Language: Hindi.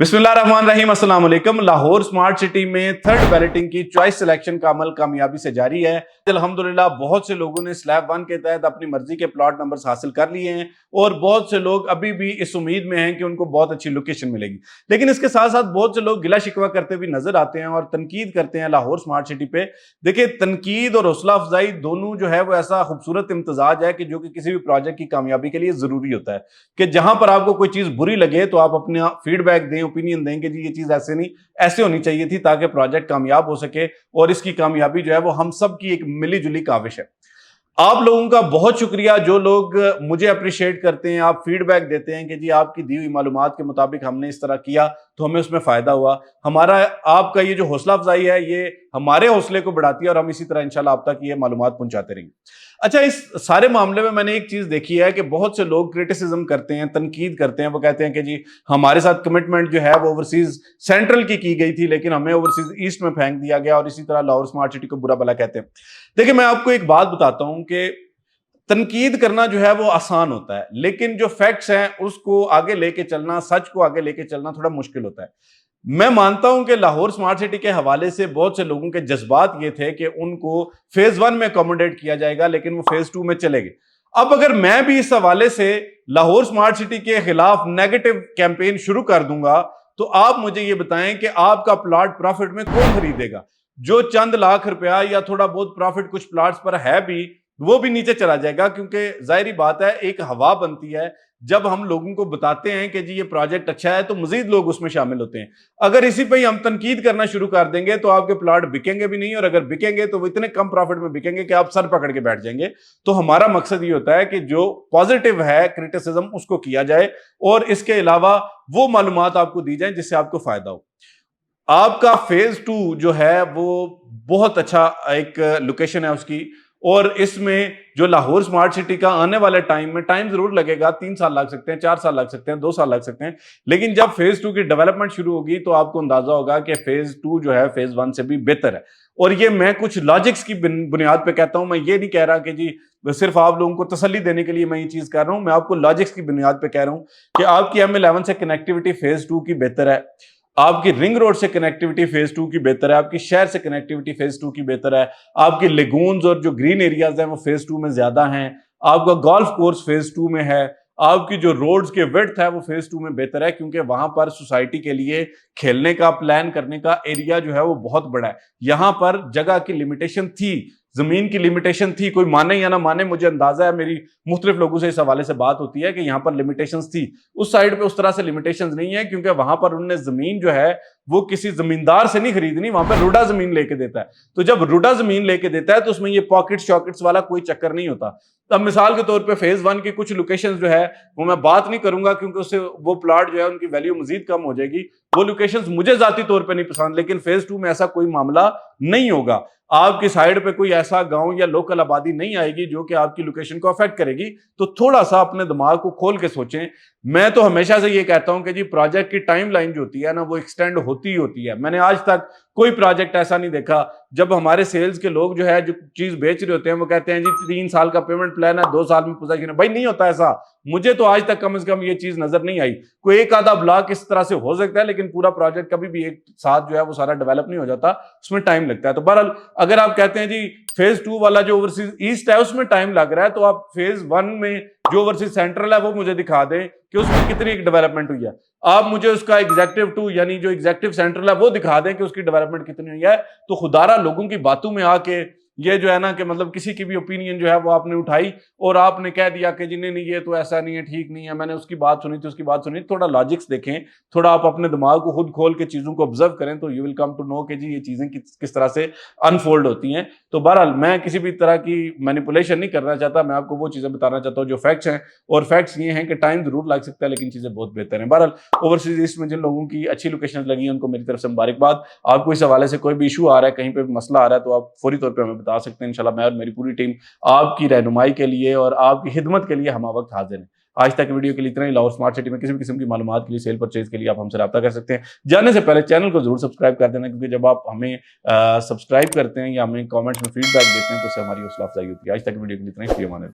बिस्मिल्लाहिर्रहमानिर्रहीम, अस्सलाम वालेकुम। लाहौर स्मार्ट सिटी में थर्ड बैलेटिंग की चॉइस सिलेक्शन का अमल कामयाबी से जारी है। अल्हम्दुलिल्लाह बहुत से लोगों ने स्लैब 1 के तहत अपनी मर्जी के प्लॉट नंबर्स हासिल कर लिए हैं और बहुत से लोग अभी भी इस उम्मीद में हैं कि उनको बहुत अच्छी लोकेशन मिलेगी। लेकिन इसके साथ साथ बहुत से लोग गिला शिकवा करते हुए नजर आते हैं और तनकीद करते हैं लाहौर स्मार्ट सिटी पे। देखिए, तनकीद और हौसला अफजाई दोनों जो है वो ऐसा खूबसूरत इम्तजाज है कि जो कि किसी भी प्रोजेक्ट की कामयाबी के लिए जरूरी होता है कि जहां पर आपको कोई चीज बुरी लगे तो आप अपना फीडबैक दें, ओपिनियन दें कि जी ये चीज ऐसे नहीं, ऐसे होनी चाहिए थी, ताकि प्रोजेक्ट कामयाब हो सके। और इसकी कामयाबी जो है वो हम सब की एक मिली जुली काविश है। आप लोगों का बहुत शुक्रिया जो लोग मुझे अप्रिशिएट करते हैं, आप फीडबैक देते हैं कि जी आपकी दी हुई मालूमात के मुताबिक हमने इस तरह किया तो हमें उसमें फायदा हुआ। हमारा आपका ये जो हौसला अफजाई है ये हमारे हौसले को बढ़ाती है और हम इसी तरह इंशाल्लाह आप तक ये मालूमात पहुंचाते रहेंगे। अच्छा, इस सारे मामले में मैंने एक चीज देखी है कि बहुत से लोग क्रिटिसिज्म करते हैं, तनकीद करते हैं। वो कहते हैं कि जी हमारे साथ कमिटमेंट जो है वो ओवरसीज सेंट्रल की गई थी लेकिन हमें ओवरसीज ईस्ट में फेंक दिया गया और इसी तरह लाहौर स्मार्ट सिटी को बुरा भला कहते हैं। देखिए, मैं आपको एक बात बताता हूं कि तनकीद करना जो है वो आसान होता है, लेकिन जो फैक्ट्स हैं उसको आगे लेके चलना, सच को आगे लेके चलना थोड़ा मुश्किल होता है। मैं मानता हूं कि लाहौर स्मार्ट सिटी के हवाले से बहुत से लोगों के जज्बात ये थे कि उनको फेज 1 में अकोमोडेट किया जाएगा लेकिन वो फेज 2 में चले गए। अब अगर मैं भी इस हवाले से लाहौर स्मार्ट सिटी के खिलाफ नेगेटिव कैंपेन शुरू कर दूंगा तो आप मुझे ये बताएं कि आपका प्लॉट प्रॉफिट में कौन खरीदेगा? जो चंद लाख रुपया या थोड़ा बहुत प्रॉफिट कुछ प्लॉट्स पर है भी, वो भी नीचे चला जाएगा, क्योंकि जाहिर बात है एक हवा बनती है जब हम लोगों को बताते हैं कि जी ये प्रोजेक्ट अच्छा है तो मजीद लोग उसमें शामिल होते हैं। अगर इसी पे ही हम तनकीद करना शुरू कर देंगे तो आपके प्लॉट बिकेंगे भी नहीं, और अगर बिकेंगे तो वो इतने कम प्रॉफिट में बिकेंगे कि आप सर पकड़ के बैठ जाएंगे। तो हमारा मकसद ये होता है कि जो पॉजिटिव है क्रिटिसिज्म उसको किया जाए और इसके अलावा वो मालूमात आपको दी जाए जिससे आपको फायदा हो। आपका फेज 2 जो है वो बहुत अच्छा एक लोकेशन है उसकी, और इसमें जो लाहौर स्मार्ट सिटी का आने वाले टाइम में टाइम जरूर लगेगा, 3 साल लग सकते हैं, 4 साल लग सकते हैं, 2 साल लग सकते हैं, लेकिन जब फेज 2 की डेवलपमेंट शुरू होगी तो आपको अंदाजा होगा कि फेज 2 जो है फेज 1 से भी बेहतर है। और ये मैं कुछ लॉजिक्स की बुनियाद पे कहता हूं, मैं ये नहीं कह रहा कि जी सिर्फ आप लोगों को तसल्ली देने के लिए मैं ये चीज कर रहा हूं, मैं आपको लॉजिक्स की बुनियाद पे कह रहा हूं कि आपकी M11 से कनेक्टिविटी फेज 2 की बेहतर है, आपकी रिंग रोड से कनेक्टिविटी फेज 2 की बेहतर है, आपकी शहर से कनेक्टिविटी फेज 2 की बेहतर है, आपकी लेगून्स और जो ग्रीन एरियाज हैं वो फेज 2 में ज्यादा हैं, आपका गोल्फ कोर्स फेज 2 में है, आपकी जो रोड्स के विड्थ है वो फेज 2 में बेहतर है, क्योंकि वहां पर सोसाइटी के लिए खेलने का प्लान करने का एरिया जो है वो बहुत बड़ा है। यहां पर जगह की लिमिटेशन थी, जमीन की लिमिटेशन थी, कोई माने या ना माने, मुझे अंदाजा है, मेरी मुख्तलिफ लोगों से इस हवाले से बात होती है कि यहां पर लिमिटेशंस थी। उस साइड पे उस तरह से लिमिटेशंस नहीं है, क्योंकि वहां पर उन्होंने जमीन जो है वो किसी जमींदार से नहीं खरीदनी, वहां पर रुडा जमीन लेके देता है। तो जब रुडा जमीन लेके देता है तो उसमें ये पॉकेट्स शॉकेट्स वाला कोई चक्कर नहीं होता। अब मिसाल के तौर पे फेज 1 की कुछ लोकेशंस जो है वो मैं बात नहीं करूंगा, क्योंकि उससे वो प्लॉट जो है उनकी वैल्यू मजीद कम हो जाएगी। वो लोकेशंस मुझे जाती तौर पे नहीं पसंद, लेकिन फेज 2 में ऐसा कोई मामला नहीं होगा। आपकी साइड पे कोई ऐसा गांव या लोकल आबादी नहीं आएगी जो कि आपकी लोकेशन को अफेक्ट करेगी। तो थोड़ा सा अपने दिमाग को खोल के सोचें। मैं तो हमेशा से ये कहता हूं कि जी प्रोजेक्ट की टाइमलाइन जो होती है ना वो एक्सटेंड होती ही होती है। मैंने आज तक कोई प्रोजेक्ट ऐसा नहीं देखा जब हमारे सेल्स के लोग जो है जो चीज बेच रहे होते हैं वो कहते हैं जी 3 साल का पेमेंट प्लान है, 2 साल में पोजीशन है। भाई नहीं होता ऐसा, मुझे तो आज तक कम से कम ये चीज नजर नहीं आई। कोई एक आधा ब्लॉक इस तरह से हो सकता है, लेकिन पूरा प्रोजेक्ट कभी भी एक साथ जो है वो सारा डेवलप नहीं हो जाता, उसमें टाइम लगता है। तो बहरहाल अगर आप कहते हैं जी फेज 2 वाला जो ओवरसीज ईस्ट है उसमें टाइम लग रहा है, तो आप फेज 1 में जो ओवरसीज सेंट्रल है वो मुझे दिखा दें कि उसमें कितनी डेवलपमेंट हुई है। आप मुझे उसका एग्जेक्टिव 2 यानी जो एग्जेक्टिव सेंट्रल है वो दिखा दें कि उसकी डेवलपमेंट कितनी हुई है। तो खुदारा लोगों की बातों में आके ये जो है ना कि मतलब किसी की भी ओपिनियन जो है वो आपने उठाई और आपने कह दिया कि जी नहीं ये तो ऐसा नहीं है, ठीक नहीं है, मैंने उसकी बात सुनी थी, उसकी बात सुनी। थोड़ा लॉजिक्स देखें, थोड़ा आप अपने दिमाग को खुद खोल के चीजों को ऑब्जर्व करें तो you will come to know कि जी ये चीजें किस तरह से अनफोल्ड होती हैं। तो बहरहाल मैं किसी भी तरह की मैनिपुलेशन नहीं करना चाहता, मैं आपको वो चीजें बताना चाहता हूँ जो फैक्ट्स हैं, और फैक्ट्स ये हैं कि टाइम जरूर लग सकता है लेकिन चीजें बहुत बेहतर हैं। बहरहाल ओवरसीज ईस्ट में जिन लोगों की अच्छी लोकेशन लगी है उनको मेरी तरफ से मुबारकबाद। आपको इस हवाले से कोई भी इशू आ रहा है, कहीं पे भी मसला आ रहा है, तो आप फौरी तौर पर हमें बता सकते हैं। इंशाल्लाह मैं और मेरी पूरी टीम आपकी रहनुमाई के लिए और आपकी खिदमत के लिए हम वक्त हाजिर हैं। आज तक वीडियो के लिए इतना ही। लाहौर स्मार्ट सिटी में किसी भी किस्म की मालूमात के लिए, सेल परचेज के लिए आप हमसे रब्ता कर सकते हैं। जाने से पहले चैनल को जरूर सब्सक्राइब कर देना, क्योंकि जब आप हमें सब्सक्राइब करते हैं या हमें कमेंट्स में फीडबैक देते हैं तो उससे हमारी हौसला अफजाई होती है। आज तक वीडियो के लिए इतना ही।